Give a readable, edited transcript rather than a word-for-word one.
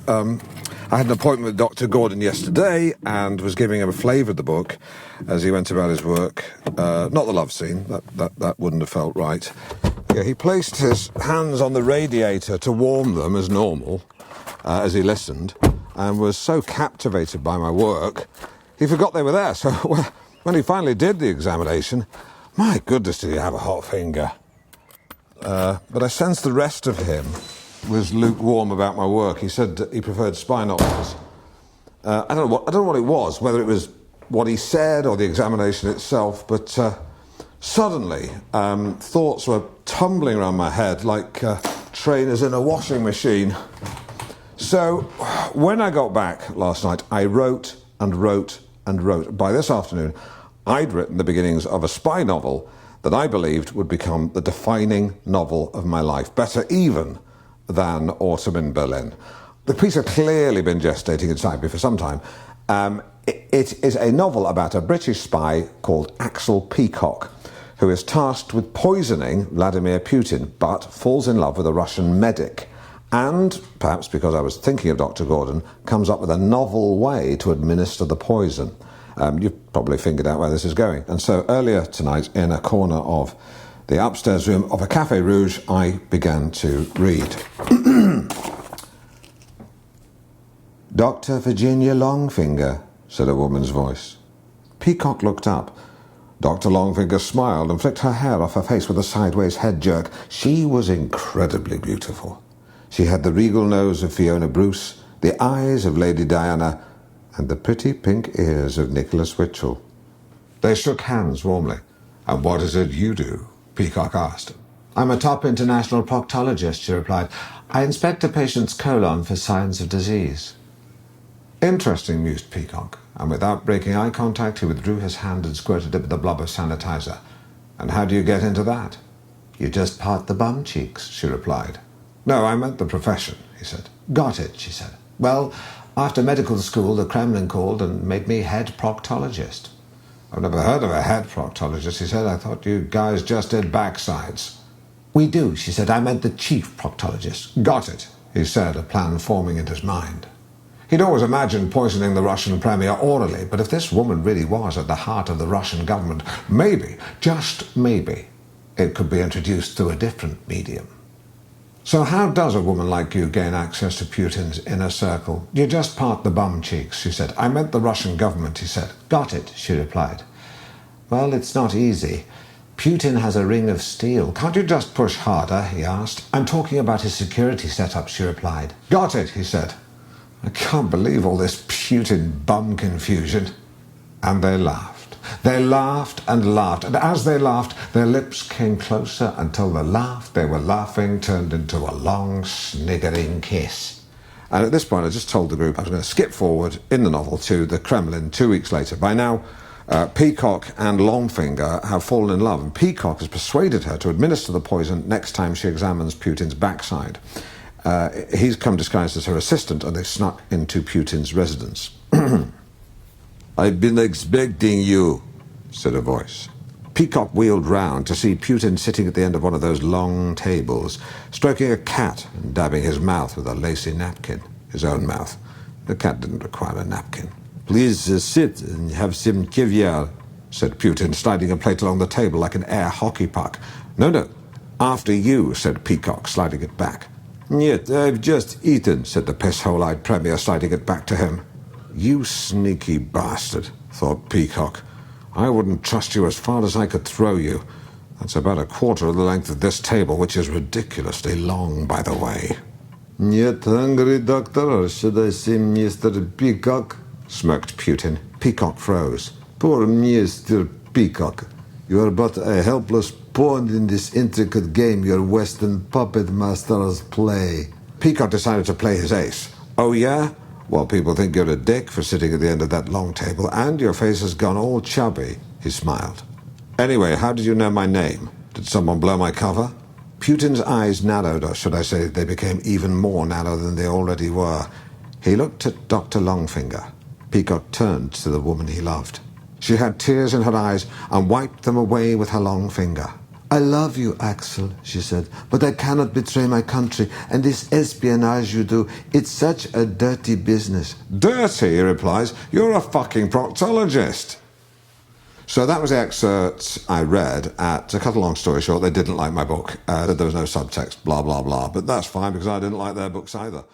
I had an appointment with Dr. Gordon yesterday and was giving him a flavour of the book as he went about his work. Not the love scene, that wouldn't have felt right. Yeah, he placed his hands on the radiator to warm them as normal as he listened, and was so captivated by my work, he forgot they were there. So when he finally did the examination, my goodness, did he have a hot finger. But I sensed the rest of him was lukewarm about my work. He said he preferred spy novels. I don't know what it was, whether it was what he said or the examination itself, but suddenly thoughts were tumbling around my head like trainers in a washing machine. So when I got back last night, I wrote and wrote and wrote. By this afternoon, I'd written the beginnings of a spy novel that I believed would become the defining novel of my life, better even than Autumn in Berlin. The piece had clearly been gestating inside me for some time. It is a novel about a British spy called Axel Peacock, who is tasked with poisoning Vladimir Putin, but falls in love with a Russian medic. And, perhaps because I was thinking of Dr. Gordon, comes up with a novel way to administer the poison. You've probably figured out where this is going. And so earlier tonight, in a corner of the upstairs room of a Café Rouge, I began to read. Dr. Virginia Longfinger, said a woman's voice. Peacock looked up. Dr. Longfinger smiled and flicked her hair off her face with a sideways head jerk. She was incredibly beautiful. She had the regal nose of Fiona Bruce, the eyes of Lady Diana, and the pretty pink ears of Nicholas Witchell. They shook hands warmly. And what is it you do? Peacock asked. I'm a top international proctologist, she replied. I inspect a patient's colon for signs of disease. Interesting, mused Peacock, and without breaking eye contact, he withdrew his hand and squirted it with a blob of sanitizer. And how do you get into that? You just part the bum cheeks, she replied. No, I meant the profession, he said. Got it, she said. Well, after medical school, the Kremlin called and made me head proctologist. I've never heard of a head proctologist, he said. I thought you guys just did backsides. We do, she said. I meant the chief proctologist. Got it, he said, a plan forming in his mind. He'd always imagined poisoning the Russian premier orally, but if this woman really was at the heart of the Russian government, maybe, just maybe, it could be introduced through a different medium. So how does a woman like you gain access to Putin's inner circle? You just part the bum cheeks, she said. I meant the Russian government, he said. Got it, she replied. Well, it's not easy. Putin has a ring of steel. Can't you just push harder, he asked. I'm talking about his security setup, she replied. Got it, he said. I can't believe all this Putin bum confusion. And they laughed. They laughed and laughed, and as they laughed, their lips came closer until the laugh they were laughing turned into a long, sniggering kiss. And at this point, I just told the group I was going to skip forward in the novel to the Kremlin 2 weeks later. By now, Peacock and Longfinger have fallen in love, and Peacock has persuaded her to administer the poison next time she examines Putin's backside. He's come disguised as her assistant, and they snuck into Putin's residence. I've been expecting you, said a voice. Peacock wheeled round to see Putin sitting at the end of one of those long tables, stroking a cat and dabbing his mouth with a lacy napkin, his own mouth. The cat didn't require a napkin. Please sit and have some caviar, said Putin, sliding a plate along the table like an air hockey puck. No, after you, said Peacock, sliding it back. Yet, I've just eaten, said the piss-hole-eyed premier, sliding it back to him. You sneaky bastard, thought Peacock. I wouldn't trust you as far as I could throw you. That's about a quarter of the length of this table, which is ridiculously long, by the way. Yet hungry, doctor, or should I say Mr. Peacock? Smirked Putin. Peacock froze. Poor Mr. Peacock. You are but a helpless pawn in this intricate game your Western puppet masters play. Peacock decided to play his ace. Oh, yeah? Well, people think you're a dick for sitting at the end of that long table, and your face has gone all chubby, he smiled. Anyway, how did you know my name? Did someone blow my cover? Putin's eyes narrowed, or should I say they became even more narrow than they already were. He looked at Dr. Longfinger. Peacock turned to the woman he loved. She had tears in her eyes and wiped them away with her long finger. I love you, Axel, she said, but I cannot betray my country, and this espionage you do, it's such a dirty business. Dirty, he replies. You're a fucking proctologist. So that was the excerpt I read. To cut a long story short, they didn't like my book. There was no subtext, blah, blah, blah. But that's fine because I didn't like their books either.